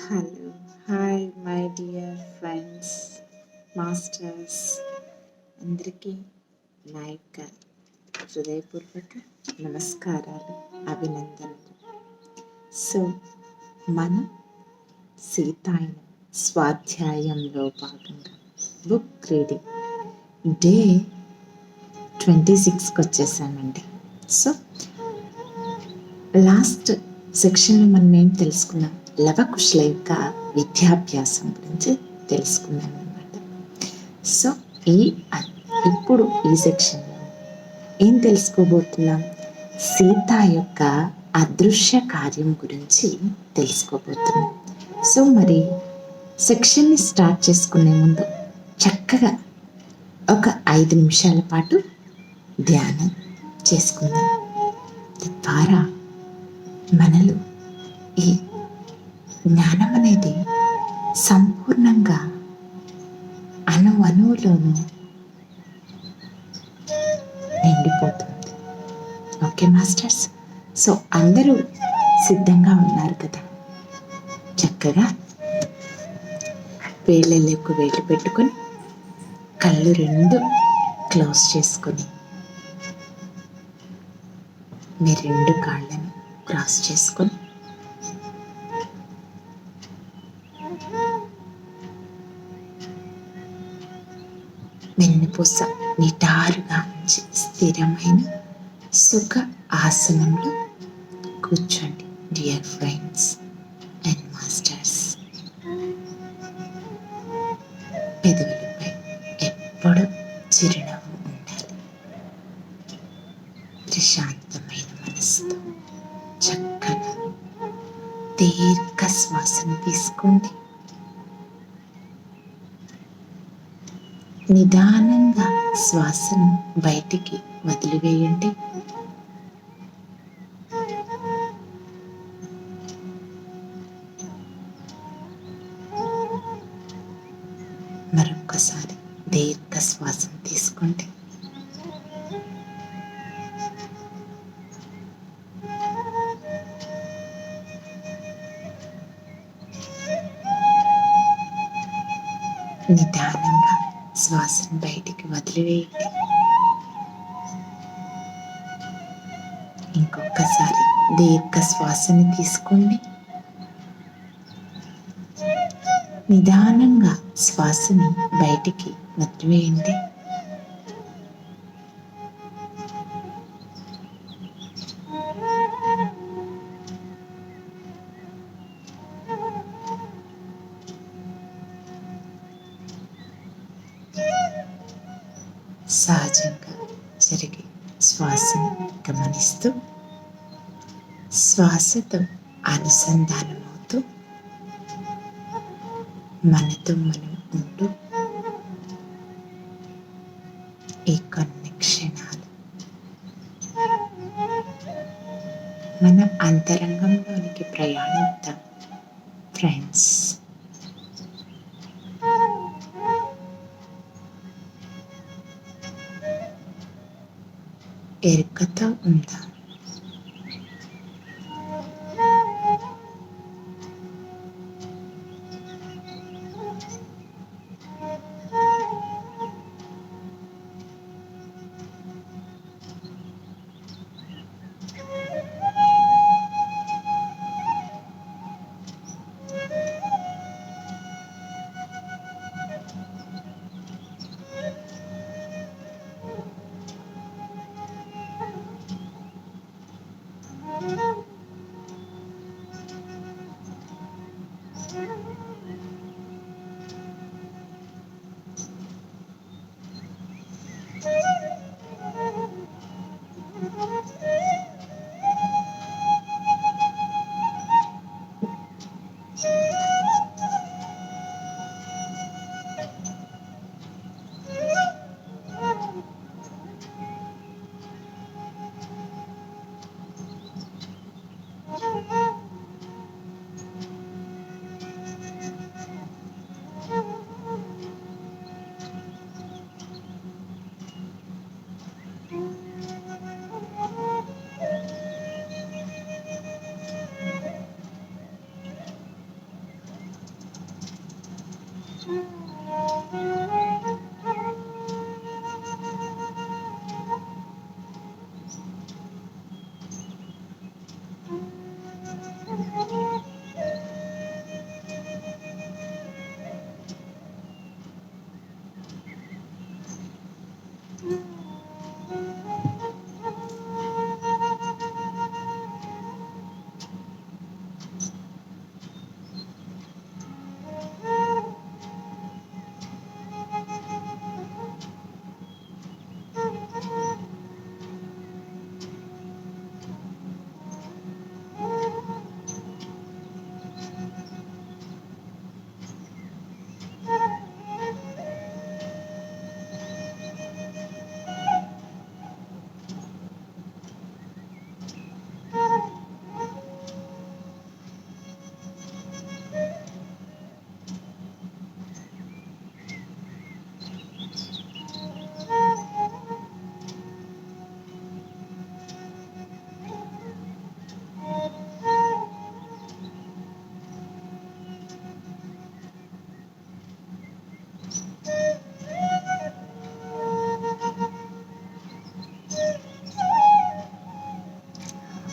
Hello, hi my dear friends, masters అందరికీ నా యొక్క హృదయపూర్వక నమస్కారాలు, అభినందనలు. సో మనం సీతాయన స్వాధ్యాయంలో భాగంగా బుక్ రీడింగ్ డే 26కి వచ్చేసామండి. సో లాస్ట్ సెక్షన్లో మనం ఏం తెలుసుకున్నాం? లవకుశుల యొక్క విద్యాభ్యాసం గురించి తెలుసుకున్నాం అన్నమాట. సో ఇప్పుడు ఈ సెక్షన్లో ఏం తెలుసుకోబోతున్నాం? సీత యొక్క అదృశ్య కార్యం గురించి తెలుసుకోబోతున్నాం. సో మరి సెక్షన్ని స్టార్ట్ చేసుకునే ముందు చక్కగా ఒక 5 నిమిషాల పాటు ధ్యానం చేసుకుందాం. తద్వారా మనలో ఈ జ్ఞానం అనేది సంపూర్ణంగా అణువులోనూ నిండిపోతుంది. ఓకే మాస్టర్స్, సో అందరూ సిద్ధంగా ఉన్నారు కదా? చక్కగా వేళ్ళలోకి వేళ్ళు పెట్టుకొని కళ్ళు 2 క్లోజ్ చేసుకొని మీ 2 కాళ్ళను క్రాస్ చేసుకొని వెన్నుపూస నిటారుగా ఉంచి స్థిరమైన సుఖ ఆసనంలో కూర్చోండి డియర్ ఫ్రెండ్స్ అండ్ మాస్టర్స్. పెదవులపై ఎప్పుడు చిరునవ్వు ఉండాలి. ప్రశాంతమైన మనసుతో చక్కగా దీర్ఘ శ్వాసను తీసుకోండి. నిదానంగా శ్వాసను బయటికి వదిలివేయండి. మరొక్కసారి దీర్ఘ శ్వాసను తీసుకోండి. నిదానంగా శ్వాసను బయటికి వదిలివేయండి. ఇంకొకసారి దీర్ఘ శ్వాసని తీసుకోండి. నిదానంగా శ్వాసని బయటికి వదిలివేయండి. సహజంగా జరిగే శ్వాసను గమనిస్తూ శ్వాసతో అనుసంధానమవుతూ మనతో మనం ఉంటూ ఈ కొన్ని క్షణాలు మన అంతరంగంలోనికి ప్రయాణిద్దాం ఫ్రెండ్స్. ఎరుకతో ఉందాం.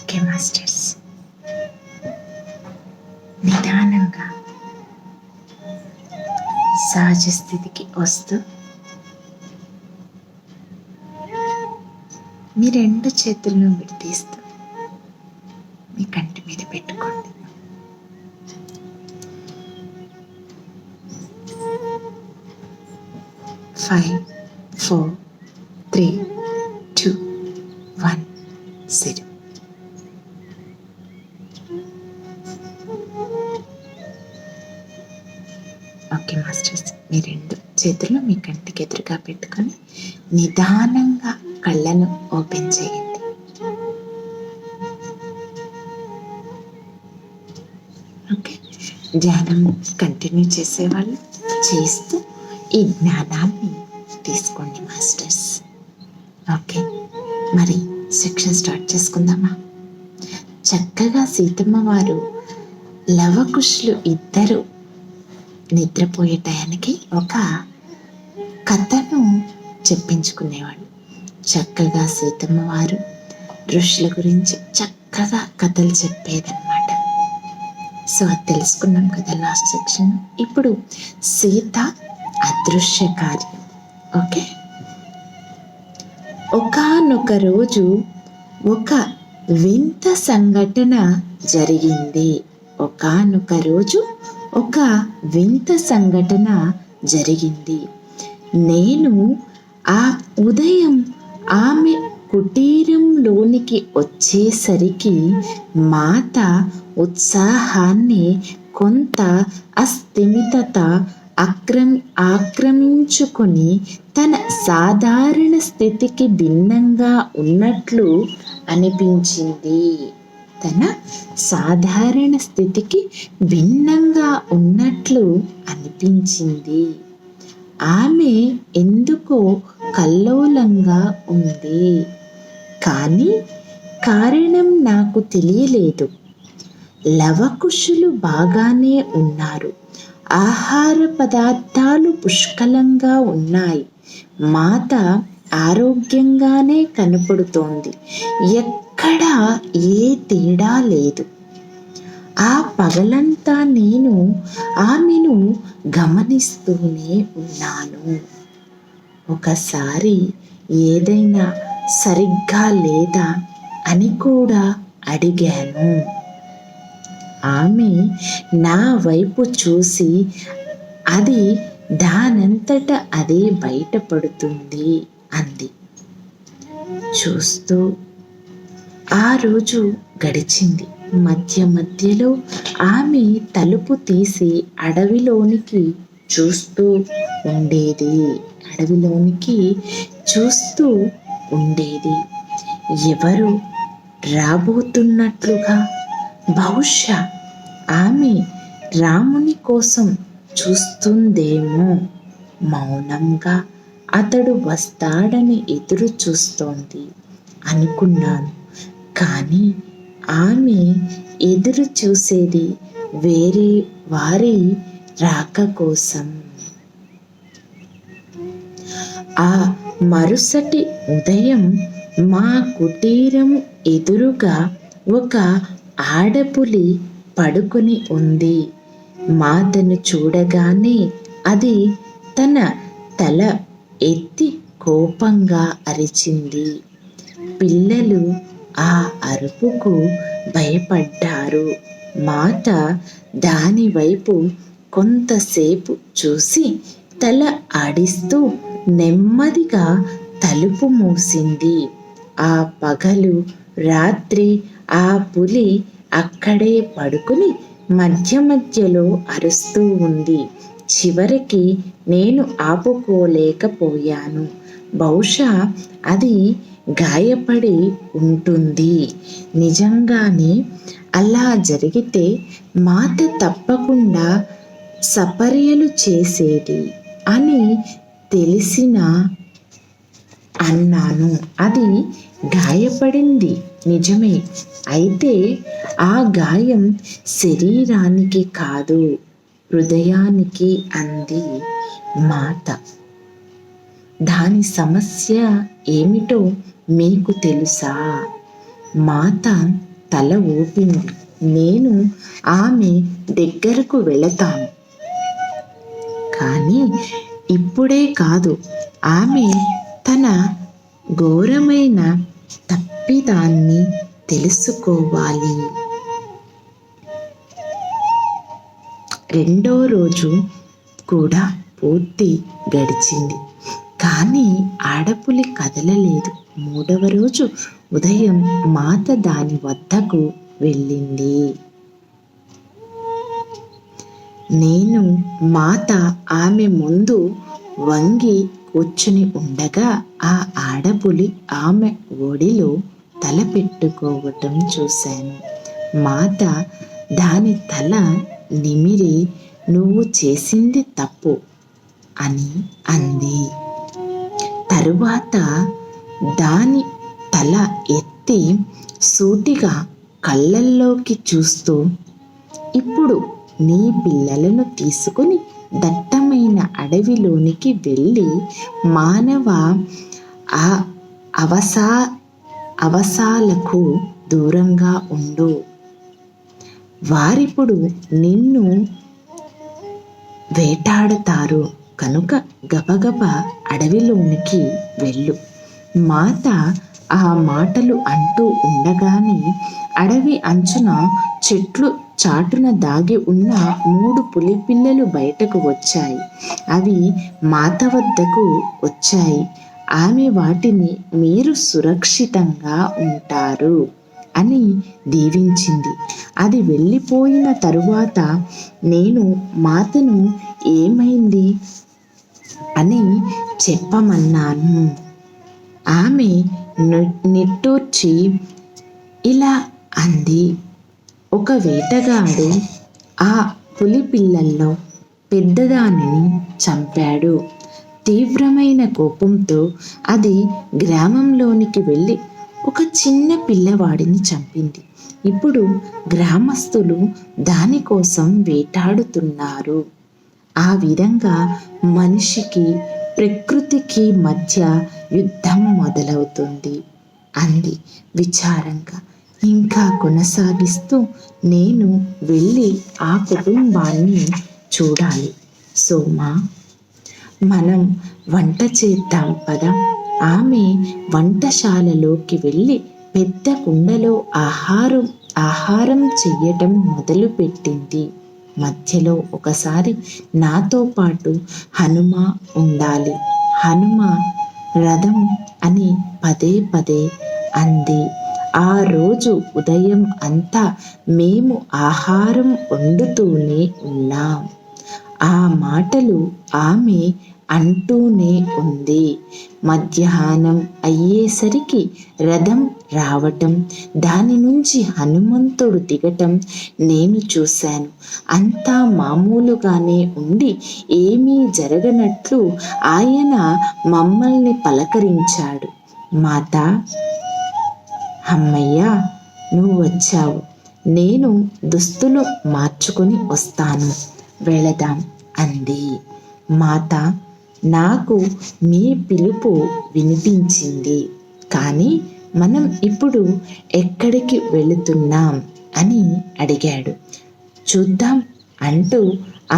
ఓకే మాస్టర్స్, నిదానంగా సహజ స్థితికి వస్తూ మీ రెండు చేతులను విడదీస్తూ మీ కంటి మీద పెట్టుకోండి. ఫైవ్, 4, 3, 2, 1, 0. ఓకే మాస్టర్స్, మీ రెండు చేతులు మీ కంటికి ఎదురుగా పెట్టుకొని నిదానంగా కళ్ళను ఓపెన్ చేయండి. ఓకే, ధ్యానం కంటిన్యూ చేసేవాళ్ళు చేస్తూ ఈ జ్ఞానాన్ని తీసుకోండి మాస్టర్స్. ఓకే, మరి సెక్షన్ స్టార్ట్ చేసుకుందామా? చక్కగా సీతమ్మ వారు లవకుశులు ఇద్దరు నిద్రపోయే టయానికి ఒక కథను చెప్పించుకునేవాడు. చక్కగా సీతమ్మ వారు ఋషుల గురించి చక్కగా కథలు చెప్పేదన్నమాట. సో అది తెలుసుకున్నాం కదా లాస్ట్ సెక్షన్. ఇప్పుడు సీత అదృశ్య కార్యం. ఓకే, ఒకానొక రోజు ఒక వింత సంఘటన జరిగింది. ఒకానొక రోజు ఒక వింత సంఘటన జరిగింది. నేను ఆ ఉదయం ఆమె కుటీరంలోనికి వచ్చేసరికి మాత ఉత్సాహాన్ని కొంత అస్థిమితత ఆక్రమించుకొని తన సాధారణ స్థితికి భిన్నంగా ఉన్నట్లు అనిపించింది. తన సాధారణ స్థితికి భిన్నంగా ఉన్నట్లు అనిపించింది. ఆమె ఎందుకో కల్లోలంగా ఉంది, కానీ కారణం నాకు తెలియలేదు. లవకుశులు బాగానే ఉన్నారు, ఆహార పదార్థాలు పుష్కలంగా ఉన్నాయి, మాత ఆరోగ్యంగానే కనపడుతోంది, ఎక్కడా ఏ తేడా లేదు. ఆ పగలంతా నేను ఆమెను గమనిస్తూనే ఉన్నాను. ఒకసారి ఏదైనా సరిగ్గా లేదా అని కూడా అడిగాను. ఆమె నా వైపు చూసి అది దానంతట అదే బయటపడుతుంది అంది. చూస్తూ ఆ రోజు గడిచింది. మధ్య మధ్యలో ఆమె తలుపు తీసి అడవిలోనికి చూస్తూ ఉండేది. ఎవరు రాబోతున్నట్లుగా, బహుశా ఆమె రాముని కోసం చూస్తుందేమో. మౌనంగా అతడు వస్తాడని ఎదురు చూస్తోంది అనుకున్నాను. కానీ ఆమె ఎదురు చూసేది వేరే వారి రాక కోసం. ఆ మరుసటి ఉదయం మా కుటీరం ఎదురుగా ఒక ఆడపులి పడుకొని ఉంది. మాతను చూడగానే అది తన తల ఎత్తి కోపంగా అరిచింది. పిల్లలు ఆ అరుపుకు భయపడ్డారు. మాత దాని వైపు కొంతసేపు చూసి తల ఆడిస్తూ నెమ్మదిగా తలుపు మూసింది. ఆ పగలు రాత్రి ఆ పులి అక్కడే పడుకుని మధ్య మధ్యలో అరుస్తూ ఉంది. చివరికి నేను ఆపుకోలేకపోయాను. బహుశా అది గాయపడి ఉంటుంది. నిజంగానే అలా జరిగితే మాత తప్పకుండా సపర్యలు చేసేది అని తెలిసిన అన్నాను. అది గాయపడింది నిజమే, అయితే ఆ గాయం శరీరానికి కాదు, హృదయానికి అంది మాత. దాని సమస్య ఏమిటో మీకు తెలుసా? మాత తల ఊపింది. నేను ఆమె దగ్గరకు వెళతాను, కానీ ఇప్పుడే కాదు. ఆమె తన ఘోరమైన తప్పిదాన్ని తెలుసుకోవాలి. రెండో రోజు కూడా పూర్తి గడిచింది, కానీ ఆడపులి కదలలేదు. మూడవ రోజు ఉదయం మాత దాని వద్దకు వెళ్ళింది. నేను మాత ఆమె ముందు వంగి కూర్చుని ఉండగా ఆ ఆడపులి ఆమె ఒడిలో తల పెట్టుకోవటం చూశాను. మాత దాని తల నిమిరి నువ్వు చేసింది తప్పు అని అంది. తరువాత దాని తల ఎత్తి సూటిగా కళ్ళల్లోకి చూస్తూ, ఇప్పుడు నీ పిల్లలను తీసుకుని దట్టమైన అడవిలోనికి వెళ్ళి మానవ అవసాలకు దూరంగా ఉండు. వారిప్పుడు నిన్ను వేటాడుతారు కనుక గబగబ అడవిలోనికి వెళ్ళు. మాత ఆ మాటలు అంటూ ఉండగానే అడవి అంచున చెట్లు చాటున దాగి ఉన్న 3 పులిపిల్లలు బయటకు వచ్చాయి. అవి మాత వద్దకు వచ్చాయి. ఆమె వాటిని మీరు సురక్షితంగా ఉంటారు అని దీవించింది. అది వెళ్ళిపోయిన తరువాత నేను మాతను ఏమైంది అని చెప్పమన్నాను. ఆమె నిట్టూర్చి ఇలా అంది, ఒక వేటగాడు ఆ పులి పిల్లల్లో పెద్దదానిని చంపాడు. తీవ్రమైన కోపంతో అది గ్రామంలోనికి వెళ్ళి ఒక చిన్న పిల్లవాడిని చంపింది. ఇప్పుడు గ్రామస్తులు దానికోసం వేటాడుతున్నారు. ఆ విధంగా మనిషికి ప్రకృతికి మధ్య యుద్ధం మొదలవుతుంది అంది విచారంగా. ఇంకా కొనసాగిస్తూ, నేను వెళ్ళి ఆ కుటుంబాన్ని చూడాలి సోమా, మనం వంట చేద్దాం పద. ఆమె వంటశాలలోకి వెళ్ళి పెద్ద కుండలో ఆహారం చెయ్యటం మొదలుపెట్టింది. మధ్యలో ఒకసారి నాతో పాటు హనుమ ఉండాలి, హనుమ రథం అని పదే పదే అంది. ఆ రోజు ఉదయం అంతా మేము ఆహారం వండుతూనే ఉన్నాం. ఆ మాటలు ఆమె అంటూనే ఉంది. మధ్యాహ్నం అయ్యేసరికి రథం రావటం, దాని నుంచి హనుమంతుడు దిగటం నేను చూశాను. అంతా మామూలుగానే ఉండి ఏమీ జరగనట్లు ఆయన మమ్మల్ని పలకరించాడు. మాత, అమ్మయ్యా నువ్వు వచ్చావు, నేను దుస్తులు మార్చుకొని వస్తాను, వెళదాం అంది. మాత, నాకు మీ పిలుపు వినిపించింది, కానీ మనం ఇప్పుడు ఎక్కడికి వెళుతున్నాం అని అడిగాడు. చూద్దాం అంటూ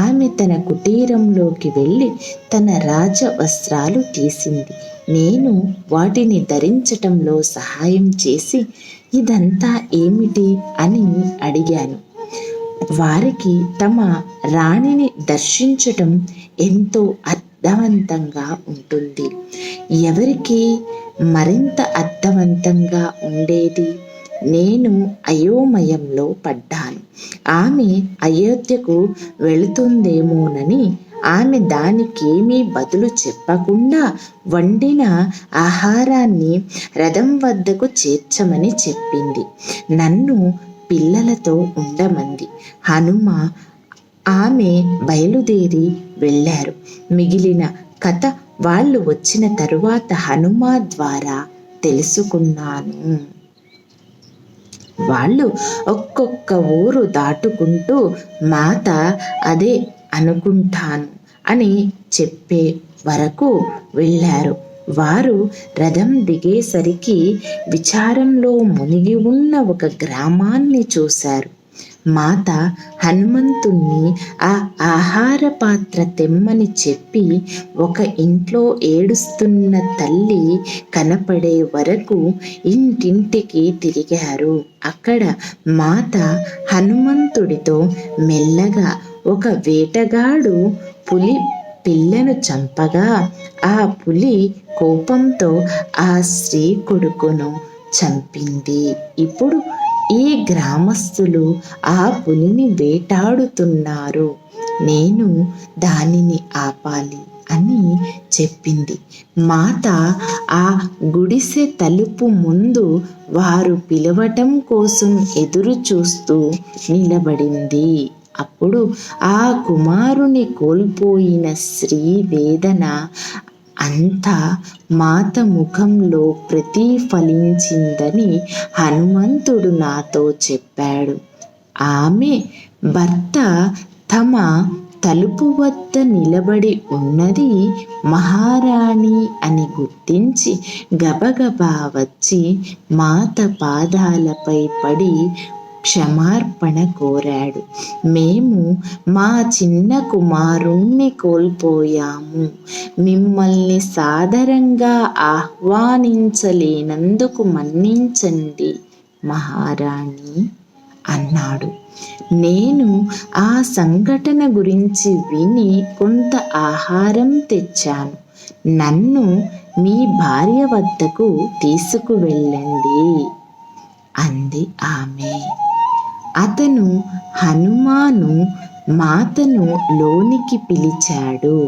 ఆమె తన కుటీరంలోకి వెళ్ళి తన రాజ వస్త్రాలు తీసింది. నేను వాటిని ధరించటంలో సహాయం చేసి ఇదంతా ఏమిటి అని అడిగాను. వారికి తమ రాణిని దర్శించటం ఎంతో అర్థవంతంగా ఉంటుంది. ఎవరికి మరింత అర్థవంతంగా ఉండేది? నేను అయోమయంలో పడ్డాను. ఆమె అయోధ్యకు వెళుతుందేమోనని ఆమె దానికేమీ బదులు చెప్పకుండా వండిన ఆహారాన్ని రథం వద్దకు చేర్చమని చెప్పింది. నన్ను పిల్లలతో ఉండమంది. హనుమ ఆమె బయలుదేరి వెళ్ళారు. మిగిలిన కథ వాళ్ళు వచ్చిన తరువాత హనుమ ద్వారా తెలుసుకున్నాను. వాళ్ళు ఒక్కొక్క ఊరు దాటుకుంటూ మాత అదే అనుకుంటాను అని చెప్పే వరకు వెళ్ళారు. వారు రథం దిగేసరికి విచారంలో మునిగి ఉన్న ఒక గ్రామాన్ని చూశారు. మాత హనుమంతుణ్ణి ఆ ఆహార పాత్ర తెమ్మని చెప్పి ఒక ఇంట్లో ఏడుస్తున్న తల్లి కనపడే వరకు ఇంటింటికి తిరిగారు. అక్కడ మాత హనుమంతుడితో మెల్లగా ఒక వేటగాడు పులి పిల్లను చంపగా ఆ పులి కోపంతో ఆ స్త్రీ కొడుకును చంపింది. ఇప్పుడు ఈ గ్రామస్తులు ఆ పులిని వేటాడుతున్నారు. నేను దానిని ఆపాలి అని చెప్పింది. మాత ఆ గుడిసె తలుపు ముందు వారు పిలవటం కోసం ఎదురు చూస్తూ నిలబడింది. అప్పుడు ఆ కుమారుని కోల్పోయిన స్త్రీ వేదన అంతా మాత ముఖంలో ప్రతిఫలించిందని హనుమంతుడు నాతో చెప్పాడు. ఆమె భర్త తమ తలుపు వద్ద నిలబడి ఉన్నది మహారాణి అని గుర్తించి గబగబా వచ్చి మాత పాదాలపై పడి క్షమార్పణ కోరాడు. మేము మా చిన్న కుమారుణ్ణి కోల్పోయాము. మిమ్మల్ని సాదరంగా ఆహ్వానించలేనందుకు మన్నించండి మహారాణి అన్నాడు. నేను ఆ సంఘటన గురించి విని కొంత ఆహారం తెచ్చాను. నన్ను మీ భార్య వద్దకు తీసుకువెళ్ళండి అంది ఆమె. అతను హనుమాను మాతను లోనికి పిలిచాడు.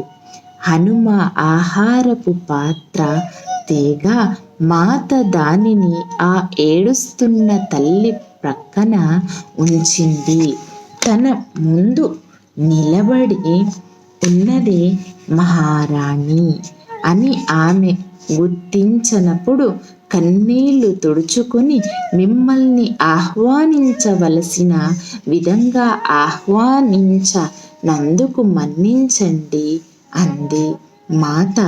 హనుమ ఆహారపు పాత్ర తేగా మాత దానిని ఆ ఏడుస్తున్న తల్లి ప్రక్కన ఉంచింది. తన ముందు నిలబడి ఉన్నదే మహారాణి అని ఆమె గుర్తించనప్పుడు కన్నీళ్లు తుడుచుకొని మిమ్మల్ని ఆహ్వానించవలసిన విధంగా ఆహ్వానించనందుకు మన్నించండి అంది. మాత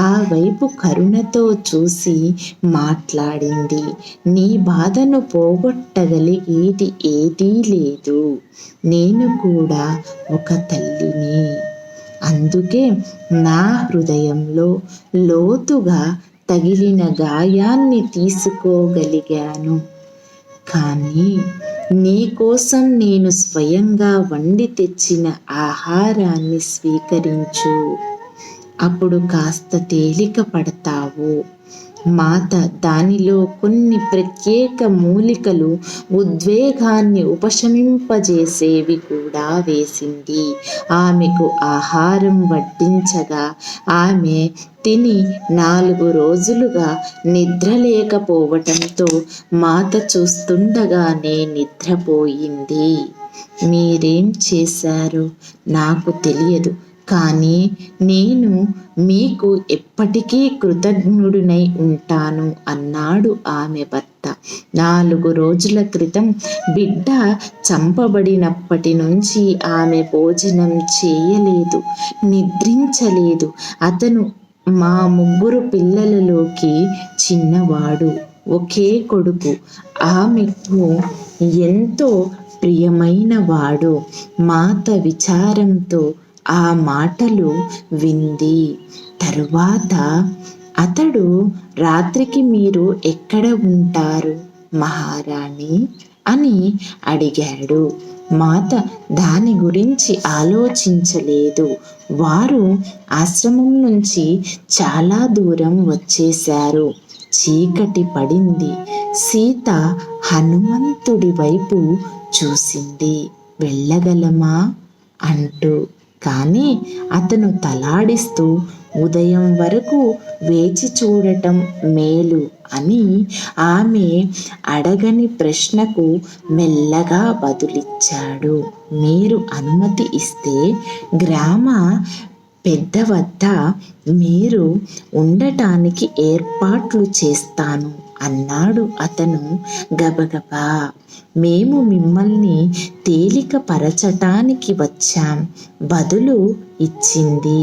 ఆ వైపు కరుణతో చూసి మాట్లాడింది. నీ బాధను పోగొట్టగలిగేది ఏదీ లేదు. నేను కూడా ఒక తల్లిని. అందుకే నా హృదయంలో లోతుగా తగిలిన గాయాన్ని తీసుకోగలిగాను. కానీ నీకోసం నేను స్వయంగా వండి తెచ్చిన ఆహారాన్ని స్వీకరించు. అప్పుడు కాస్త తేలిక పడతావు. మాత దానిలో కొన్ని ప్రత్యేక మూలికలు ఉద్వేగాన్ని ఉపశమింపజేసేవి కూడా వేసింది. ఆమెకు ఆహారం వడ్డించగా ఆమె తిని 4 రోజులుగా నిద్రలేకపోవటంతో మాత చూస్తుండగానే నిద్రపోయింది. మీరేం చేశారో నాకు తెలియదు, కానీ నేను మీకు ఎప్పటికీ కృతజ్ఞుడినై ఉంటాను అన్నాడు ఆమె భర్త. 4 రోజుల క్రితం బిడ్డ చంపబడినప్పటి నుంచి ఆమె భోజనం చేయలేదు, నిద్రించలేదు. అతను మా 3 పిల్లలలోకి చిన్నవాడు. ఒకే కొడుకు, ఆమెకు ఎంతో ప్రియమైన వాడు. మాత విచారంతో ఆ మాటలు వింది. తరువాత అతడు, రాత్రికి మీరు ఎక్కడ ఉంటారు మహారాణి అని అడిగాడు. మాత దాని గురించి ఆలోచించలేదు. వారు ఆశ్రమం నుంచి చాలా దూరం వచ్చేశారు. చీకటి పడింది. సీత హనుమంతుడి వైపు చూసింది, వెళ్ళగలమా అంటూ. కానీ అతను తలాడిస్తూ, ఉదయం వరకు వేచి చూడటం మేలు అని ఆమె అడగని ప్రశ్నకు మెల్లగా బదులిచ్చాడు. మీరు అనుమతి ఇస్తే గ్రామ పెద్ద వద్ద మీరు ఉండటానికి ఏర్పాట్లు చేస్తాను అన్నాడు అతను గబగబా. మేము మిమ్మల్ని తేలికపరచటానికి వచ్చాం బదులు ఇచ్చింది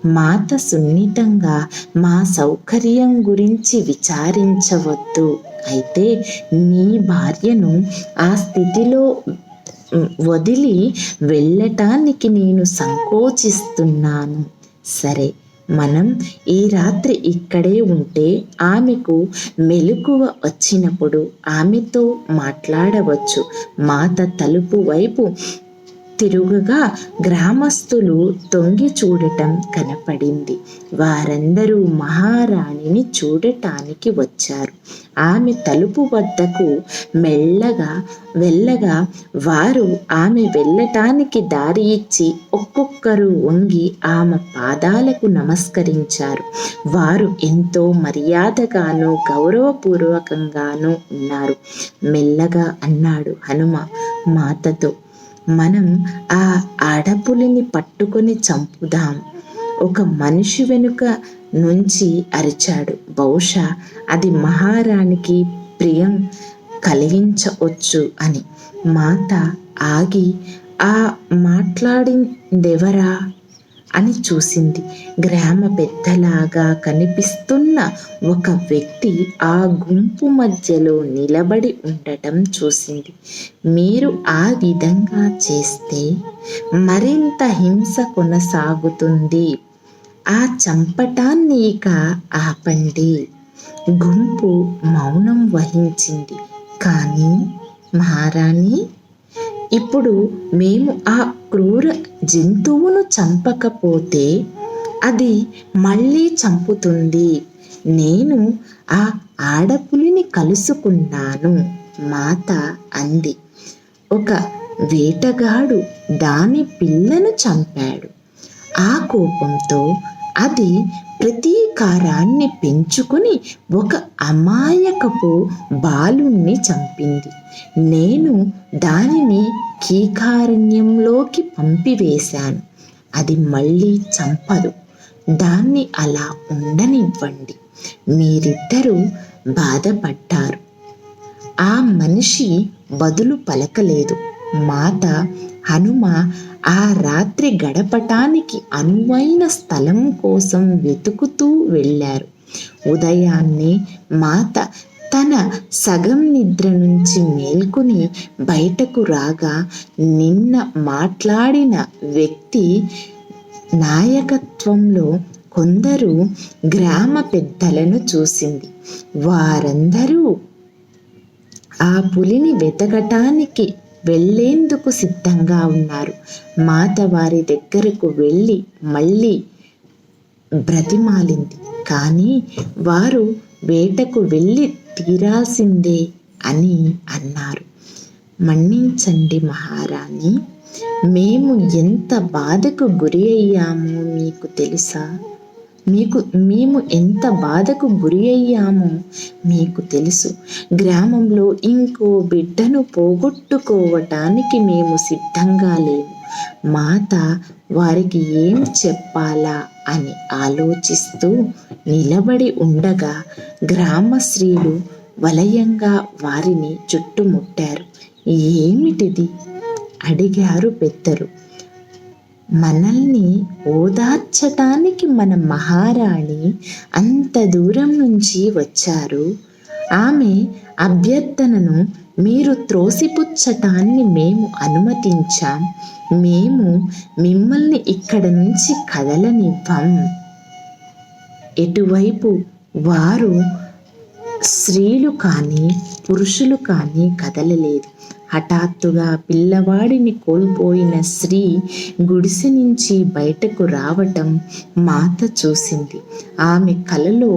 మాత సున్నితంగా. మా సౌకర్యం గురించి విచారించవద్దు. అయితే నీ భార్యను ఆ స్థితిలో వదిలి వెళ్ళటానికి నేను సంకోచిస్తున్నాను. సరే, మనం ఈ రాత్రి ఇక్కడే ఉంటే ఆమెకు మెలకువ వచ్చినప్పుడు ఆమెతో మాట్లాడవచ్చు. మాత తలుపు వైపు తిరుగుగా గ్రామస్తులు తొంగి చూడటం కనపడింది. వారందరూ మహారాణిని చూడటానికి వచ్చారు. ఆమె తలుపు వద్దకు వెళ్ళగా వారు ఆమె వెళ్ళటానికి దారి ఇచ్చి ఒక్కొక్కరు వంగి ఆమె పాదాలకు నమస్కరించారు. వారు ఎంతో మర్యాదగానూ గౌరవపూర్వకంగానూ ఉన్నారు. మెల్లగా అన్నాడు హనుమ మాతతో, మనం ఆ ఆడపులిని పట్టుకొని చంపుదాం. ఒక మనిషి వెనుక నుంచి అరిచాడు. బహుశా అది మహారాణికి ప్రియం కలిగించవచ్చు అని. మాత ఆగి, ఆ మాట్లాడిందెవరా అని చూసింది. గ్రామ పెద్దలాగా కనిపిస్తున్న ఒక వ్యక్తి ఆ గుంపు మధ్యలో నిలబడి ఉండటం చూసింది. మీరు ఆ విధంగా చేస్తే మరింత హింస కొనసాగుతుంది. ఆ చంపటాన్ని ఇక ఆపండి. గుంపు మౌనం వహించింది. కానీ మహారాణి, ఇప్పుడు మేము ఆ క్రూర జంతువును చంపకపోతే అది మళ్ళీ చంపుతుంది. నేను ఆ ఆడపులిని కలుసుకున్నాను మాత అంది. ఒక వేటగాడు దాని పిల్లను చంపాడు. ఆ కోపంతో అది ప్రతీకారాన్ని పెంచుకుని ఒక అమాయకపు బాలుణ్ణి చంపింది. నేను దానిని కీకారణ్యంలోకి పంపివేశాను. అది మళ్ళీ చంపదు. దాన్ని అలా ఉండనివ్వండి. మీరిద్దరూ బాధపడ్డారు. ఆ మనిషి బదులు పలకలేదు. మాత హనుమ ఆ రాత్రి గడపటానికి అనువైన స్థలం కోసం వెతుకుతూ వెళ్ళారు. ఉదయాన్నే మాత తన సగం నిద్ర నుంచి మేల్కొని బయటకు రాగా నిన్న మాట్లాడిన వ్యక్తి నాయకత్వంలో కొందరు గ్రామ పెద్దలను చూసింది. వారందరూ ఆ పులిని వెతకటానికి వెళ్ళేందుకు సిద్ధంగా ఉన్నారు. మాత వారి దగ్గరకు వెళ్ళి మళ్ళీ బ్రతిమాలింది. కానీ వారు వేటకు వెళ్ళి తీరాల్సిందే అని అన్నారు. మన్నించండి మహారాణి, మేము ఎంత బాధకు గురి అయ్యామో మీకు తెలుసా? మేము ఎంత బాధకు గురి అయ్యామో మీకు తెలుసు. గ్రామంలో ఇంకో బిడ్డను పోగొట్టుకోవటానికి మేము సిద్ధంగా లేము. మాత వారికి ఏం చెప్పాలా అని ఆలోచిస్తూ నిలబడి ఉండగా గ్రామ స్త్రీలు వలయంగా వారిని చుట్టుముట్టారు. ఏమిటిది అడిగారు పెద్దలు. మనల్ని ఓదార్చటానికి మన మహారాణి అంత దూరం నుంచి వచ్చారు. ఆమె అభ్యర్థనను మీరు త్రోసిపుచ్చటాన్ని మేము అనుమతించాం. మేము మిమ్మల్ని ఇక్కడ నుంచి కదలనివ్వం. ఎటువైపు వారు స్త్రీలు కానీ పురుషులు కానీ కదలలేదు. హఠాత్తుగా పిల్లవాడిని కోల్పోయిన స్త్రీ గుడిసె నుంచి బయటకు రావటం మాత చూసింది. ఆమె కలలో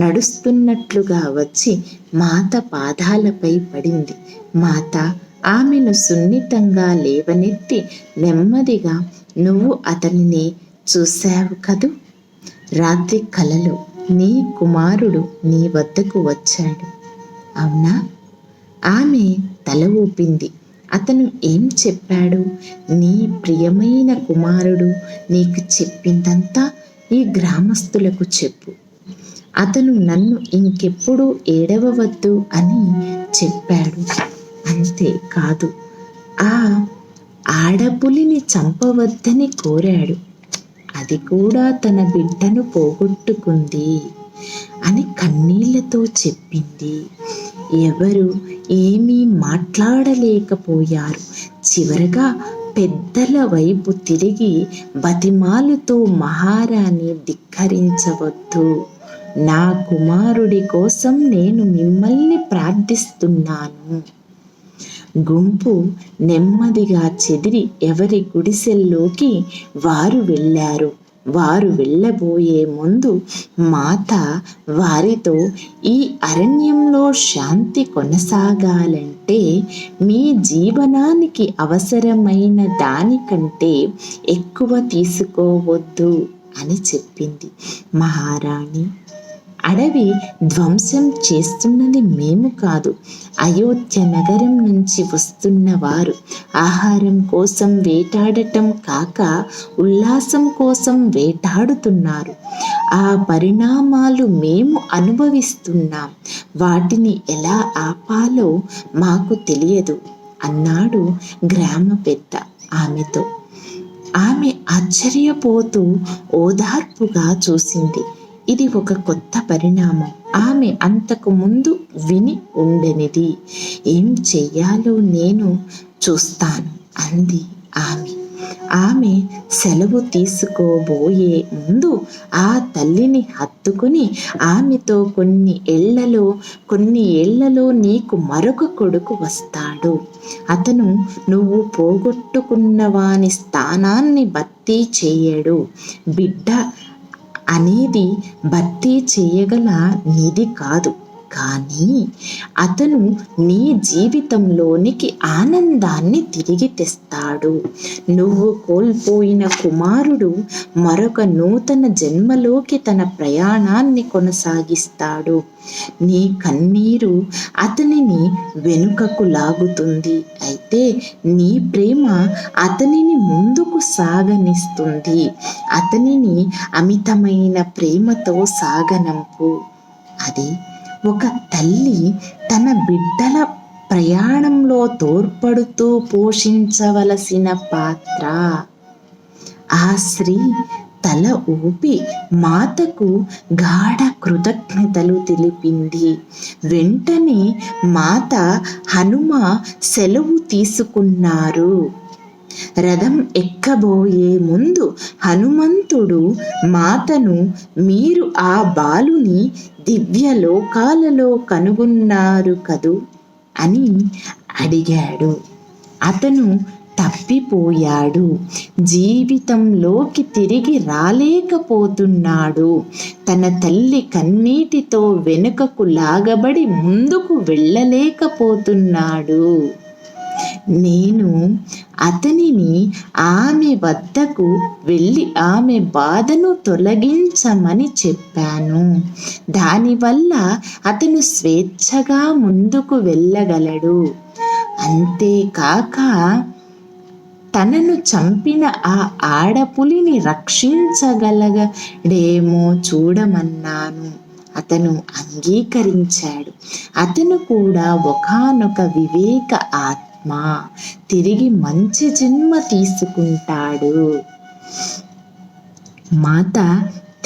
నడుస్తున్నట్లుగా వచ్చి మాత పాదాలపై పడింది. మాత ఆమెను సున్నితంగా లేవనెత్తి నెమ్మదిగా, నువ్వు అతనిని చూశావు కదూ? రాత్రి కలలో నీ కుమారుడు నీ వద్దకు వచ్చాడు, అవునా? ఆమె తల ఊపింది. అతను ఏం చెప్పాడు? నీ ప్రియమైన కుమారుడు నీకు చెప్పిందంతా ఈ గ్రామస్తులకు చెప్పు. అతను నన్ను ఇంకెప్పుడు ఏడవవద్దు అని చెప్పాడు. అంతేకాదు, ఆ ఆడపులిని చంపవద్దని కోరాడు. అది కూడా తన బిడ్డను పోగొట్టుకుంది అని కన్నీళ్లతో చెప్పింది. ఎవరు ఏమీ మాట్లాడలేకపోయారు. చివరగా పెద్దల వైపు తిరిగి బతిమాలుతూ, మహారాణి, ధిక్కరించవద్దు. నా కుమారుడి కోసం నేను మిమ్మల్ని ప్రార్థిస్తున్నాను. గుంపు నెమ్మదిగా చెదిరి ఎవరి గుడిసెల్లోకి వారు వెళ్ళారు. వారు వెళ్ళబోయే ముందు మాత వారితో, ఈ అరణ్యంలో శాంతి కొనసాగాలంటే మీ జీవనానికి అవసరమైన దానికంటే ఎక్కువ తీసుకోవద్దు అని చెప్పింది. మహారాణి, అడవి ధ్వంసం చేస్తున్నది మేము కాదు, అయోధ్య నగరం నుంచి వస్తున్న వారు. ఆహారం కోసం వేటాడటం కాక ఉల్లాసం కోసం వేటాడుతున్నారు. ఆ పరిణామాలు మేము అనుభవిస్తున్నాం. వాటిని ఎలా ఆపాలో మాకు తెలియదు అన్నాడు గ్రామ పెద్ద ఆమెతో. ఆమె ఆశ్చర్యపోతూ ఓదార్పుగా చూసింది. ఇది ఒక కొత్త పరిణామం. ఆమె అంతకు ముందు విని ఉండనిది. ఏం చెయ్యాలో నేను చూస్తాను అంది ఆమె. ఆమె సెలవు తీసుకోబోయే ముందు ఆ తల్లిని హత్తుకుని ఆమెతో, కొన్ని ఏళ్లలో నీకు మరొక కొడుకు వస్తాడు. అతను నువ్వు పోగొట్టుకున్న వాని స్థానాన్ని భర్తీ చేయడు. బిడ్డ అనేది భర్తీ చేయగల నిధి కాదు, కానీ అతను నీ జీవితంలోనికి ఆనందాన్ని తిరిగి తెస్తాడు. నువ్వు కోల్పోయిన కుమారుడు మరొక నూతన జన్మలోకి తన ప్రయాణాన్ని కొనసాగిస్తాడు. నీ కన్నీరు అతనిని వెనుకకు లాగుతుంది, అయితే నీ ప్రేమ అతనిని ముందుకు సాగనిస్తుంది. అతనిని అమితమైన ప్రేమతో సాగనంపు. అది ఒక తల్లి తన బిడ్డల ప్రయాణంలో తోడ్పడుతూ పోషించవలసిన పాత్ర. ఆ స్త్రీ తల ఊపి మాతకు గాఢ కృతజ్ఞతలు తెలిపింది. వెంటనే మాత, హనుమ సెలవు తీసుకున్నారు. రథం ఎక్కబోయే ముందు హనుమంతుడు మాతను, మీరు ఆ బాలుని దివ్య లోకాలలో కనుగొన్నారు కదూ అని అడిగాడు. అతను తప్పిపోయాడు. జీవితంలోకి తిరిగి రాలేకపోతున్నాడు. తన తల్లి కన్నీటితో వెనుకకు లాగబడి ముందుకు వెళ్ళలేకపోతున్నాడు. నేను అతనిని ఆమె వద్దకు వెళ్ళి ఆమె బాధను తొలగించమని చెప్పాను. దానివల్ల అతను స్వేచ్ఛగా ముందుకు వెళ్ళగలడు. అంతేకాక తనను చంపిన ఆ ఆడపులిని రక్షించగలగడేమో చూడమన్నాను. అతను అంగీకరించాడు. అతను కూడా ఒకానొక వివేక ఆత్మ, తిరిగి మంచి జన్మ తీసుకుంటాడు. మాత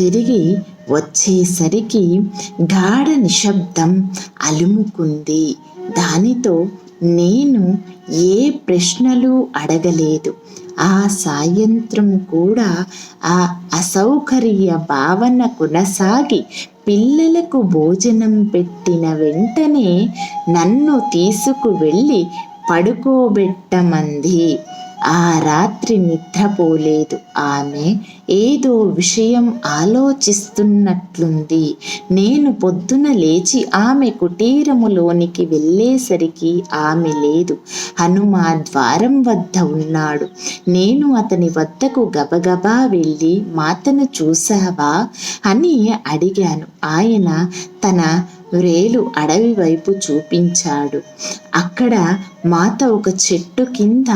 తిరిగి వచ్చేసరికి గాఢ నిశ్శబ్దం అలుముకుంది. దానితో నేను ఏ ప్రశ్నలు అడగలేదు. ఆ సాయంత్రం కూడా ఆ అసౌకర్య భావన కొనసాగి పిల్లలకు భోజనం పెట్టిన వెంటనే నన్ను తీసుకువెళ్ళి పడుకోబెట్టమంది. ఆ రాత్రి నిద్రపోలేదు. ఆమె ఏదో విషయం ఆలోచిస్తున్నట్లుంది. నేను పొద్దున లేచి ఆమె కుటీరములోనికి వెళ్ళేసరికి ఆమె లేదు. హనుమ ద్వారం వద్ద ఉన్నాడు. నేను అతని వద్దకు గబగబా వెళ్ళి, మాతను చూశావా అని అడిగాను. ఆయన తన వ్రేలు అడవి వైపు చూపించాడు. అక్కడ మాత ఒక చెట్టు కింద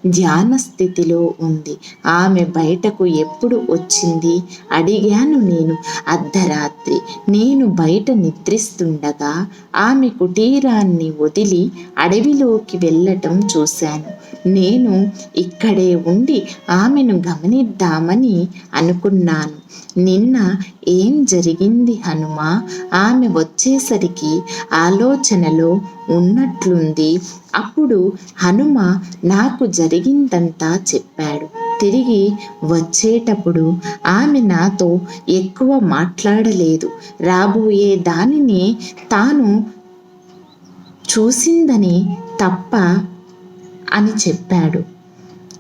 ధ్యాన స్థితిలో ఉంది. ఆమె బయటకు ఎప్పుడు వచ్చింది అడిగాను నేను. అర్ధరాత్రి. నేను బయట నిద్రిస్తుండగా ఆమె కుటీరాన్ని వదిలి అడవిలోకి వెళ్ళటం చూశాను. నేను ఇక్కడే ఉండి ఆమెను గమనిద్దామని అనుకున్నాను. నిన్న ఏం జరిగింది హనుమా? ఆమె వచ్చేసరికి ఆలోచనలో ఉన్నట్లుంది. అప్పుడు హనుమ నాకు జరిగిందంతా చెప్పాడు. తిరిగి వచ్చేటప్పుడు ఆమె నాతో ఎక్కువ మాట్లాడలేదు. రాబోయే దానిని తాను చూసిందని తప్ప అని చెప్పాడు.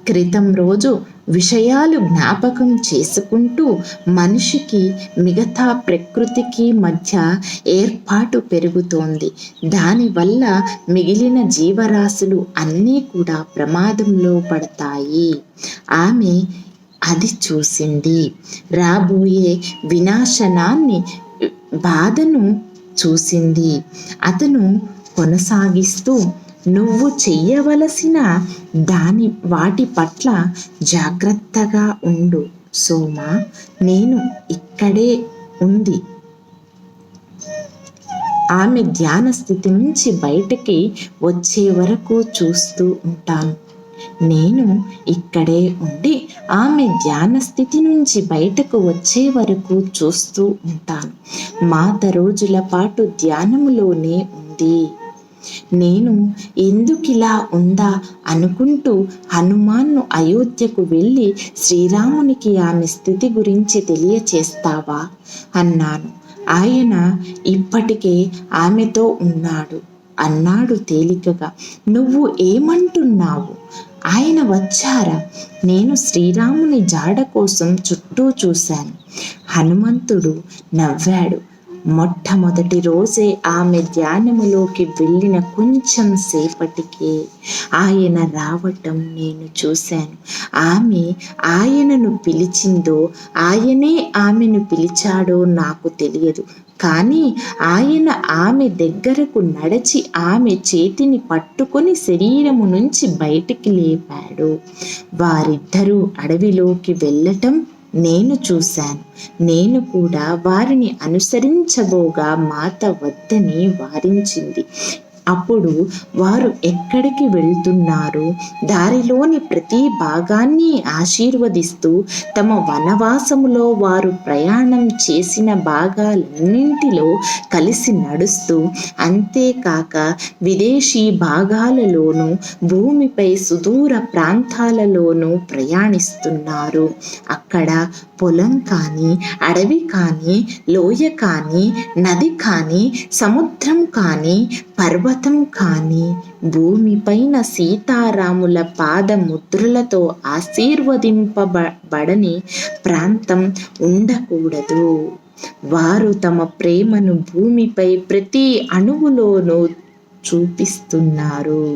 క్రితం రోజు విషయాలు జ్ఞాపకం చేసుకుంటూ మనిషికి మిగతా ప్రకృతికి మధ్య ఏర్పాటు పెరుగుతోంది. దానివల్ల మిగిలిన జీవరాశులు అన్నీ కూడా ప్రమాదంలో పడతాయి. ఆమె అది చూసింది. రాబోయే వినాశనాన్ని, బాధను చూసింది. అతను కొనసాగిస్తూ, నువ్వు చెయ్యవలసిన వాటి పట్ల జాగ్రత్తగా ఉండు సోమా. నేను ఇక్కడే ఉంది ఆమె ధ్యాన స్థితి నుంచి బయటకి వచ్చే వరకు చూస్తూ ఉంటాను. నేను ఇక్కడే ఉండి ఆమె ధ్యాన స్థితి నుంచి బయటకు వచ్చే వరకు చూస్తూ ఉంటాను. మాత రోజుల పాటు ధ్యానములోనే ఉంది. నేను ఎందుకిలా ఉందా అనుకుంటూ హనుమాన్ను అయోధ్యకు వెళ్ళి శ్రీరామునికి ఆమె స్థితి గురించి తెలియచేస్తావా అన్నాను. ఆయన ఇప్పటికే ఆమెతో ఉన్నాడు అన్నాడు తేలికగా. నువ్వు ఏమంటున్నావు? ఆయన వచ్చారా? నేను శ్రీరాముని జాడ కోసం చుట్టూ చూశాను. హనుమంతుడు నవ్వాడు. మొట్టమొదటి రోజే ఆమె ధ్యానములోకి వెళ్ళిన కొంచెం సేపటికే ఆయన రావటం నేను చూశాను. ఆమె ఆయనను పిలిచిందో ఆయనే ఆమెను పిలిచాడో నాకు తెలియదు. కానీ ఆయన ఆమె దగ్గరకు నడిచి ఆమె చేతిని పట్టుకొని శరీరము నుంచి బయటికి లేపాడు. వారిద్దరూ అడవిలోకి వెళ్ళటం నేను చూశాను. నేను కూడా వారిని అనుసరించబోగా మాత వద్దని వారించింది. అప్పుడు వారు ఎక్కడికి వెళ్తున్నారు, దారిలోని ప్రతి భాగాన్ని ఆశీర్వదిస్తూ తమ వనవాసములో వారు ప్రయాణం చేసిన భాగాలన్నింటిలో కలిసి నడుస్తూ, అంతేకాక విదేశీ భాగాలలోనూ భూమిపై సుదూర ప్రాంతాలలోనూ ప్రయాణిస్తున్నారు. అక్కడ పొలం కానీ, అడవి కానీ, లోయ కానీ, నది కానీ, సముద్రం కానీ, పర్వతం కానీ, భూమిపైన సీతారాముల పాదముద్రలతో ఆశీర్వదింపబడని ప్రాంతం ఉండకూడదు. వారు తమ ప్రేమను భూమిపై ప్రతి అణువులోనూ చొప్పిస్తున్నారు.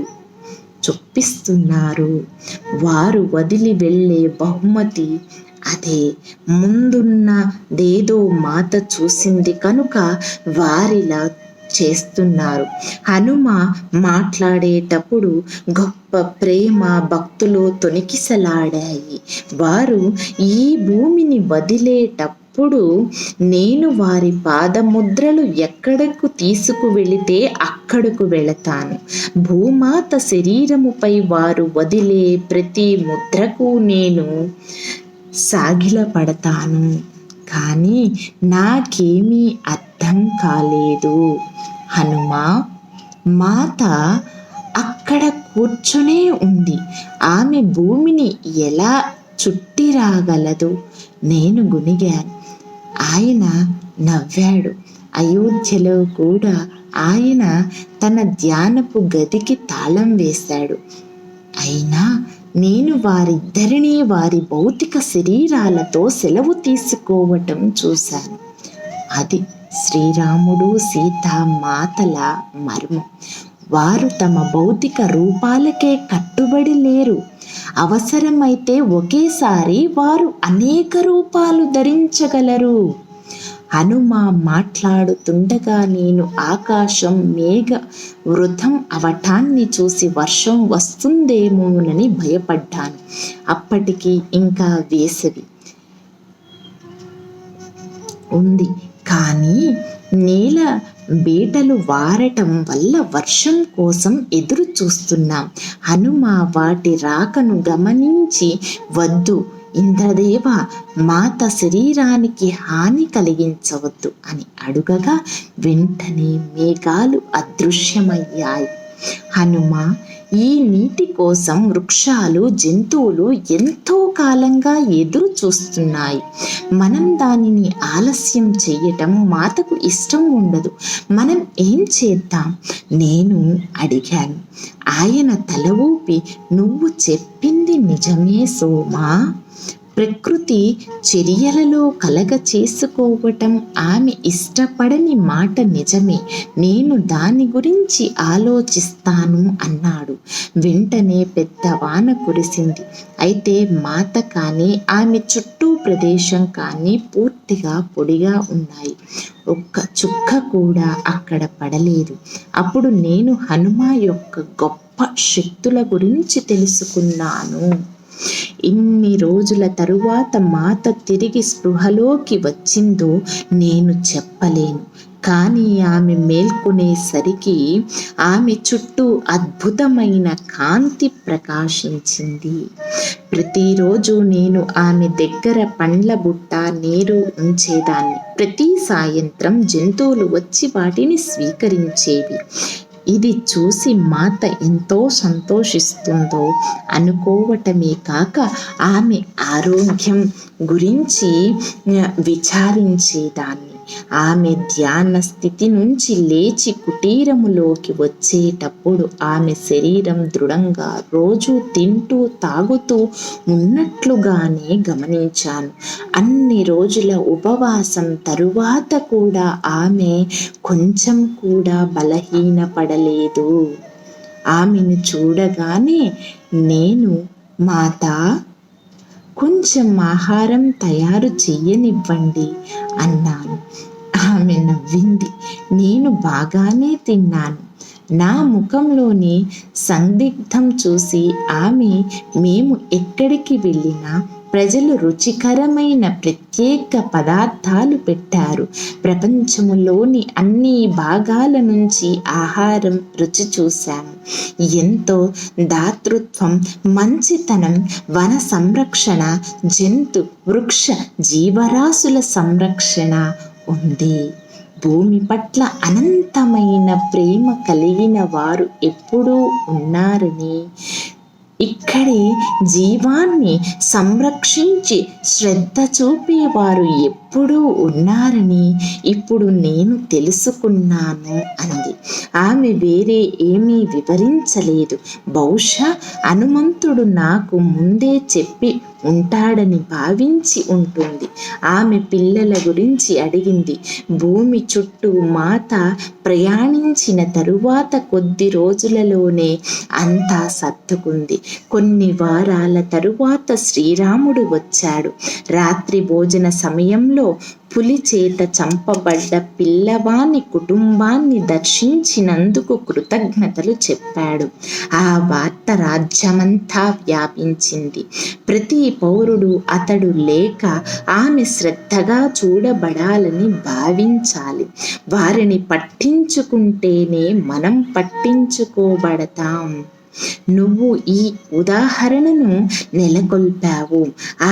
వారు వదిలి వెళ్ళే బహుమతి అదే. ముందున్నదేదో మాత చూసింది కనుక వారిలా చేస్తున్నారు. హనుమ మాట్లాడేటప్పుడు గొప్ప ప్రేమ భక్తులు తొణికిసలాడాయి. వారు ఈ భూమిని వదిలేటప్పుడు నేను వారి పాదముద్రలు ఎక్కడకు తీసుకువెళితే అక్కడకు వెళతాను. భూమాత శరీరముపై వారు వదిలే ప్రతి ముద్రకు నేను సాగిలపడతాను. కానీ నాకేమీ అర్థం కాలేదు. హనుమా, మాత అక్కడ కూర్చునే ఉంది. ఆమె భూమిని ఎలా చుట్టి రాగలదు? నేను గునిగాను. ఆయన నవ్వాడు. అయోధ్యలో కూడా ఆయన తన ధ్యానపు గదికి తాళం వేశాడు. అయినా నేను వారిద్దరినీ వారి భౌతిక శరీరాలతో సెలవు తీసుకోవటం చూశాను. అది శ్రీరాముడు సీతామాతల మర్మం. వారు తమ భౌతిక రూపాలకే కట్టుబడి లేరు. అవసరమైతే ఒకేసారి వారు అనేక రూపాలు ధరించగలరు. హనుమ మాట్లాడుతుండగా నేను ఆకాశం మేఘ వృధం అవటాన్ని చూసి వర్షం వస్తుందేమోనని భయపడ్డాను. అప్పటికి ఇంకా వేసవి ఉంది, కానీ నేల బీటలు వారటం వల్ల వర్షం కోసం ఎదురు చూస్తున్నాం. హనుమ వాటి రాకను గమనించి, వద్దు ఇంద్రదేవ, మాత శరీరానికి హాని కలిగించవద్దు అని అడుగగా వెంటనే మేఘాలు అదృశ్యమయ్యాయి. హనుమ, ఈ నీటి కోసం వృక్షాలు, జంతువులు ఎంతో కాలంగా ఎదురు చూస్తున్నాయి. మనం దానిని ఆలస్యం చెయ్యటం మాతకు ఇష్టం ఉండదు. మనం ఏం చేద్దాం? నేను అడిగాను. ఆయన తల ఊపి, నువ్వు చెప్పింది నిజమే సోమా. ప్రకృతి చర్యలలో కలగ చేసుకోవటం ఆమె ఇష్టపడని మాట నిజమే. నేను దాని గురించి ఆలోచిస్తాను అన్నాడు. వెంటనే పెద్ద వాన కురిసింది. అయితే మాత కానీ ఆమె చుట్టూ ప్రదేశం కానీ పూర్తిగా పొడిగా ఉన్నాయి. ఒక్క చుక్క కూడా అక్కడ పడలేదు. అప్పుడు నేను హనుమ యొక్క గొప్ప శక్తుల గురించి తెలుసుకున్నాను. ఇన్ని రోజుల తరువాత మాత తిరిగి స్పృహలోకి వచ్చిందో నేను చెప్పలేను. కానీ ఆమె మేల్కొనేసరికి ఆమె చుట్టూ అద్భుతమైన కాంతి ప్రకాశించింది. ప్రతిరోజు నేను ఆమె దగ్గర పండ్ల బుట్ట, నీరు ఉంచేదాన్ని. ప్రతి సాయంత్రం జంతువులు వచ్చి వాటిని స్వీకరించేవి. ఇది చూసి మాత ఎంతో సంతోషిస్తుందో అనుకోవటమే కాక ఆమె ఆరోగ్యం గురించి విచారించేదాన్ని. ఆమె ధ్యాన స్థితి నుంచి లేచి కుటీరములోకి వచ్చేటప్పుడు ఆమె శరీరం దృఢంగా రోజు తింటూ తాగుతూ ఉన్నట్లుగానే గమనించాను. అన్ని రోజుల ఉపవాసం తరువాత కూడా ఆమె కొంచెం కూడా బలహీనపడలేదు. ఆమెను చూడగానే నేను, మాతా, కొంచెం ఆహారం తయారు చెయ్యనివ్వండి అన్నాను. ఆమె నవ్వింది. నేను బాగానే తిన్నాను. నా ముఖంలోని సందిగ్ధం చూసి ఆమె, మేము ఎక్కడికి వెళ్ళినా ప్రజలు రుచికరమైన ప్రత్యేక పదార్థాలు పెట్టారు. ప్రపంచములోని అన్ని భాగాల నుంచి ఆహారం రుచి చూశాము. ఎంతో దాతృత్వం, మంచితనం, వన సంరక్షణ, జంతు వృక్ష జీవరాశుల సంరక్షణ ఉంది. భూమి పట్ల అనంతమైన ప్రేమ కలిగిన వారు ఎప్పుడూ ఉన్నారని, ఇక్కడే జీవాన్ని సంరక్షించి శ్రద్ధ చూపేవారు ఎప్పుడూ ఉన్నారని ఇప్పుడు నేను తెలుసుకున్నాను అంది. ఆమె వేరే ఏమీ వివరించలేదు. బహుశా హనుమంతుడు నాకు ముందే చెప్పి ఉంటాడని భావించి ఉంటుంది. ఆమె పిల్లల గురించి అడిగింది. భూమి చుట్టూ మాత ప్రయాణించిన తరువాత కొద్ది రోజులలోనే అంతా సర్దుకుంది. కొన్ని వారాల తరువాత శ్రీరాముడు వచ్చాడు. రాత్రి భోజన సమయంలో పులి చేత చంపబడ్డ పిల్లవాని కుటుంబాన్ని దర్శించినందుకు కృతజ్ఞతలు చెప్పాడు. ఆ వార్త రాజ్యమంతా వ్యాపించింది. ప్రతి పౌరుడు అతడు లేక ఆమె శ్రద్ధగా చూడబడాలని భావించాలి. వారిని పట్టించుకుంటేనే మనం పట్టించుకోబడతాం. నువ్వు ఈ ఉదాహరణను నెలకొల్పావు.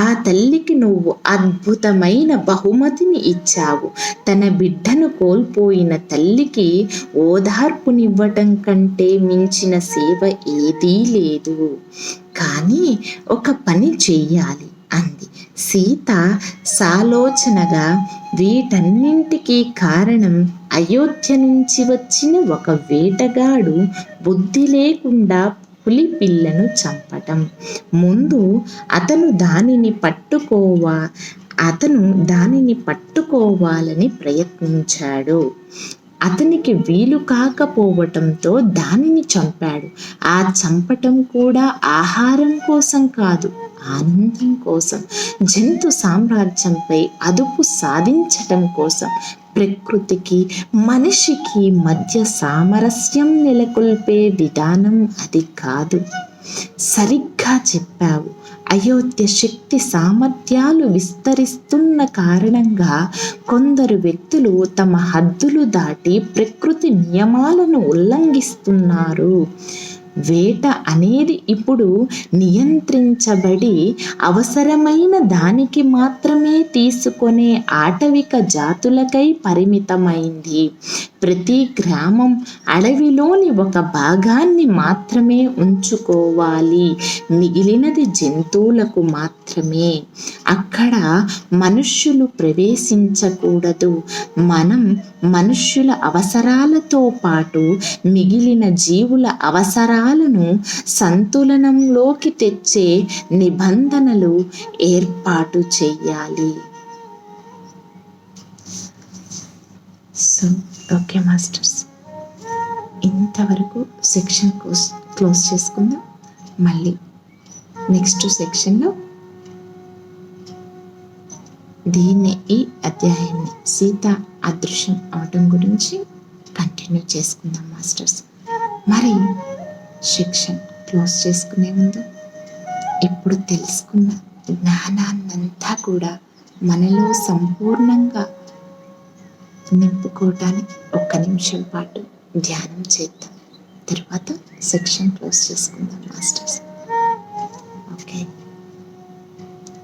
ఆ తల్లికి నువ్వు అద్భుతమైన బహుమతిని ఇచ్చావు. తన బిడ్డను కోల్పోయిన తల్లికి ఓదార్పునివ్వటం కంటే మించిన సేవ ఏదీ లేదు. కానీ ఒక పని చెయ్యాలి అంది సీత సాలోచనగా. వీటన్నింటికీ కారణం అయోధ్య నుంచి వచ్చిన ఒక వేటగాడు బుద్ధి లేకుండా పులి పిల్లను చంపటం. ముందు అతను దానిని పట్టుకోవాలని ప్రయత్నించాడు. అతనికి వీలు కాకపోవటంతో దానిని చంపాడు. ఆ చంపటం కూడా ఆహారం కోసం కాదు, ఆనందం కోసం, జంతు సామ్రాజ్యంపై అదుపు సాధించటం కోసం. ప్రకృతికి మనిషికి మధ్య సామరస్యం నెలకొల్పే విధానం అది కాదు. సరిగ్గా చెప్పావు. అయోధ్య శక్తి సామర్థ్యాలు విస్తరిస్తున్న కారణంగా కొందరు వ్యక్తులు తమ హద్దులు దాటి ప్రకృతి నియమాలను ఉల్లంఘిస్తున్నారు. వేట అనేది ఇప్పుడు నియంత్రించబడి అవసరమైన దానికి మాత్రమే తీసుకునే ఆటవిక జాతులకై పరిమితమైంది. ప్రతి గ్రామం అడవిలోని ఒక భాగాన్ని మాత్రమే ఉంచుకోవాలి. మిగిలినది జంతువులకు మాత్రమే. అక్కడ మనుష్యులు ప్రవేశించకూడదు. మనం మనుష్యుల అవసరాలతో పాటు మిగిలిన జీవుల అవసరాలను సంతులనంలోకి తెచ్చే నిబంధనలు ఏర్పాటు చేయాలి. సో ఓకే మాస్టర్స్, ఇంతవరకు సెక్షన్ క్లోజ్ చేసుకుందాం. మళ్ళీ నెక్స్ట్ సెక్షన్లో ఈ అధ్యాయాన్ని సీత అదృశ్యం అవటం గురించి కంటిన్యూ చేసుకుందాం మాస్టర్స్. మరి సెక్షన్ క్లోజ్ చేసుకునే ముందు ఇప్పుడు తెలుసుకున్న జ్ఞానాన్నంతా కూడా మనలో సంపూర్ణంగా నింపుకోవటానికి 1 నిమిషం పాటు ధ్యానం చేద్దాం. తర్వాత సెక్షన్ క్లోజ్ చేసుకుందాం మాస్టర్స్. ఓకే,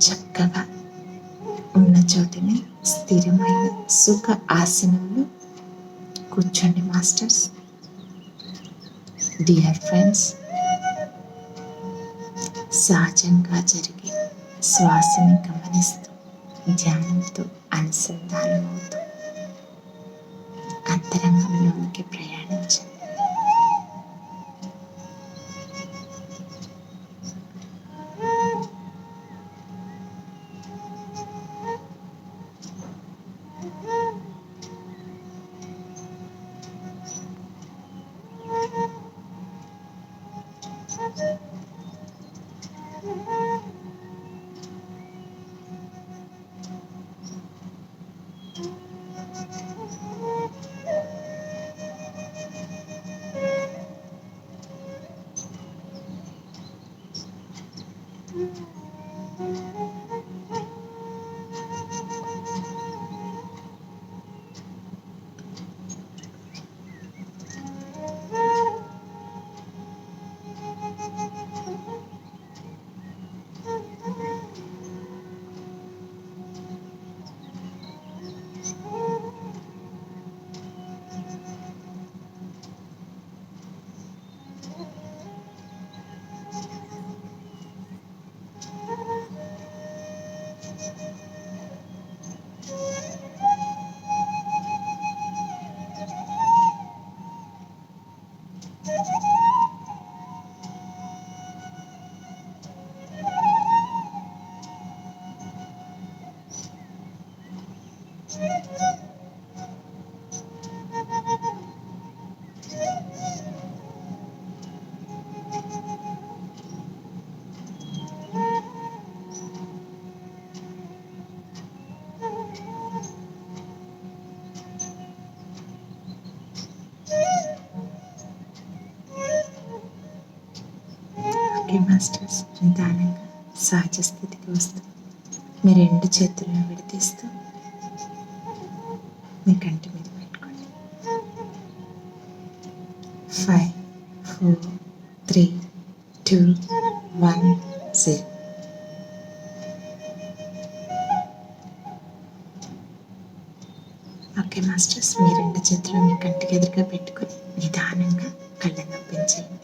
చక్కగా ఉన్న చోటనే స్థిరమైన సుఖ ఆసనంలో కూర్చోండి మాస్టర్స్. డియర్ ఫ్రెండ్స్, సహజంగా జరిగే శ్వాసని గమనిస్తూ ధ్యానంతో అనుసంధానమవుతూ అంతరంగంలోనికి ప్రయాణించండి. ఓకే మాస్టర్స్, నిదానంగా సహజ స్థితికి వస్తూ మీ 2 చేతులను విడదీస్తూ మీ కంటి మీద పెట్టుకోండి. 5 4 3 2, 1, 0. ఓకే మాస్టర్స్, మీ రెండు చేతులు మీ కంటికి ఎదురుగా పెట్టుకొని నిదానంగా కళ్ళను నొప్పించండి.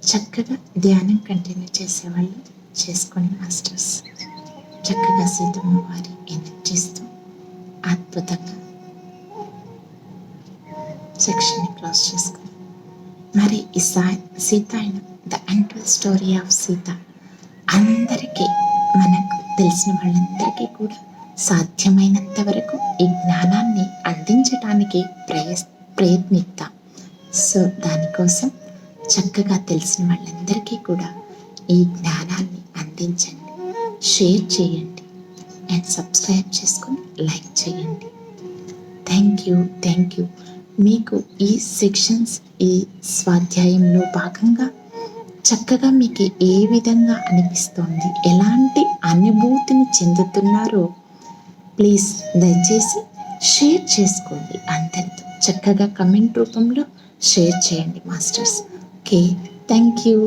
చక్కగా ధ్యానం కంటిన్యూ చేసేవాళ్ళు చేసుకొని మాస్టర్స్. చక్కగా సీతమ్మ వారి ఎనర్జీస్తో అద్భుతంగా సెక్షన్ని క్లోజ్ చేసుకుని మరి ఈ Sitayanam the untold story of Sita అందరికీ, మనకు తెలిసిన వాళ్ళందరికీ కూడా సాధ్యమైనంత వరకు ఈ జ్ఞానాన్ని అందించడానికి ప్రయత్నిద్దాం. సో దానికోసం చక్కగా తెలిసిన వాళ్ళందరికీ కూడా ఈ జ్ఞానాన్ని అందించండి, షేర్ చేయండి అండ్ సబ్స్క్రైబ్ చేసుకొని లైక్ చేయండి. Thank you. మీకు ఈ సెక్షన్స్, ఈ స్వాధ్యాయంలో భాగంగా చక్కగా మీకు ఏ విధంగా అనిపిస్తోంది, ఎలాంటి అనుభూతిని చెందుతున్నారో ప్లీజ్ దయచేసి షేర్ చేసుకోండి. అందరితో చక్కగా కమెంట్ రూపంలో షేర్ చేయండి మాస్టర్స్. Okay, thank you.